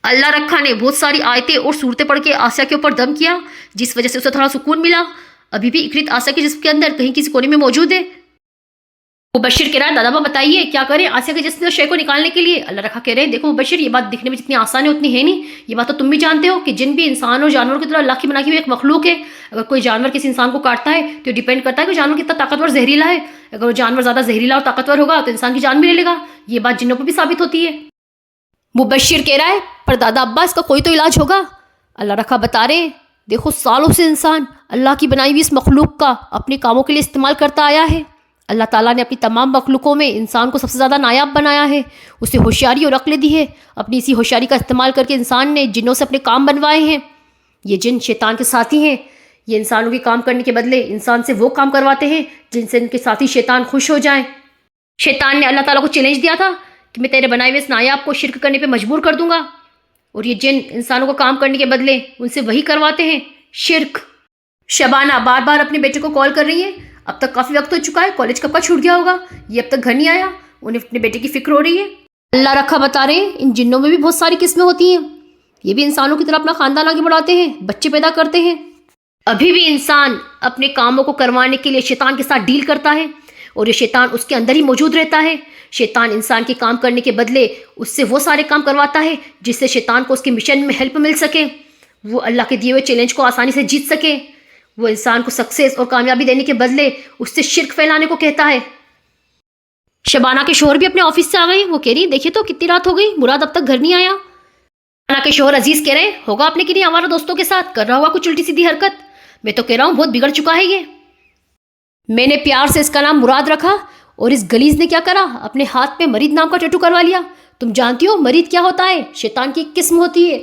اللہ رکھا نے بہت ساری آیتیں اور صورتیں پڑھ کے آسیہ کے اوپر دم کیا، جس وجہ سے اسے تھوڑا سکون ملا۔ ابھی بھی اکرت آسیہ کے جسم کے اندر کہیں کسی کونے میں موجود ہے۔ مبشر کہہ رہا ہے دادا باں بتائیے کیا کریں آسیہ کے جسم سے شے کو نکالنے کے لیے؟ اللہ رکھا کہہ رہے ہیں دیکھو مبشر، یہ بات دکھنے میں جتنی آسان ہے اتنی ہے نہیں۔ یہ بات تو تم بھی جانتے ہو کہ جن بھی انسان اور جانوروں کی طرح اللہ کی بنا کی ہوئی ایک مخلوق ہے۔ اگر کوئی جانور کسی انسان کو کاٹتا ہے تو ڈیپینڈ کرتا ہے کہ جانور کتنا طاقتور زہریلا ہے۔ اگر وہ جانور زیادہ زہریلا اور طاقتور ہوگا تو انسان کی جان بھی لے لے گا۔ یہ بات جنوں پہ بھی ثابت ہوتی ہے۔ مبشر کہہ رہا ہے پر دادا ابا اس کا کوئی تو علاج ہوگا؟ اللہ رکھا بتا رہے ہیں دیکھو سالوں سے انسان اللہ کی بنائی ہوئی اس مخلوق کا اپنے کاموں کے لیے استعمال کرتا آیا ہے۔ اللہ تعالیٰ نے اپنی تمام مخلوقوں میں انسان کو سب سے زیادہ نایاب بنایا ہے، اسے ہوشیاری اور عقل دی ہے۔ اپنی اسی ہوشیاری کا استعمال کر کے انسان نے جنوں سے اپنے کام بنوائے ہیں۔ یہ جن شیطان کے ساتھی ہیں، یہ انسانوں کے کام کرنے کے بدلے انسان سے وہ کام کرواتے ہیں جن سے ان کے ساتھی شیطان خوش ہو جائیں۔ شیطان نے اللہ تعالیٰ کو چیلنج دیا تھا کہ میں تیرے بنائے ہوئے اس نایاب کو شرک کرنے پہ مجبور کر دوں گا، اور یہ جن انسانوں کو کام کرنے کے بدلے ان سے وہی کرواتے ہیں، شرک۔ شبانہ بار بار اپنے بیٹے کو کال کر رہی ہے، اب تک کافی وقت ہو چکا ہے، کالج کب کا چھوٹ گیا ہوگا، یہ اب تک گھر نہیں آیا، انہیں اپنے بیٹے کی فکر ہو رہی ہے۔ اللہ رکھا بتا رہے ہیں ان جنوں میں بھی بہت ساری قسمیں ہوتی ہیں، یہ بھی انسانوں کی طرح اپنا خاندان آگے بڑھاتے ہیں، بچے پیدا کرتے ہیں۔ ابھی بھی انسان اپنے کاموں کو کروانے کے لیے شیطان کے ساتھ ڈیل کرتا ہے، اور یہ شیطان اس کے اندر ہی موجود رہتا ہے۔ شیطان انسان کے کام کرنے کے بدلے اس سے وہ سارے کام کرواتا ہے جس سے شیطان کو اس کے مشن میں ہیلپ مل سکے، وہ اللہ کے دیے ہوئے چیلنج کو آسانی سے جیت سکے۔ وہ انسان کو سکسیس اور کامیابی دینے کے بدلے اس سے شرک پھیلانے کو کہتا ہے۔ شبانہ کے شوہر بھی اپنے آفس سے آ گئے، وہ کہہ رہی دیکھیے تو کتنی رات ہو گئی، مراد اب تک گھر نہیں آیا۔ شبانہ کے شوہر عزیز کہہ رہے ہوگا اپنے کنہیں ہمارا دوستوں کے ساتھ کر رہا ہوگا کچھ الٹی سیدھی حرکت، میں تو کہہ رہا ہوں بہت بگڑ چکا ہے یہ۔ میں نے پیار سے اس کا نام مراد رکھا اور اس گلیز نے کیا کرا، اپنے ہاتھ پہ مرید نام کا ٹیٹو کروا لیا۔ تم جانتی ہو مرید کیا ہوتا ہے؟ شیطان کی ایک قسم ہوتی ہے۔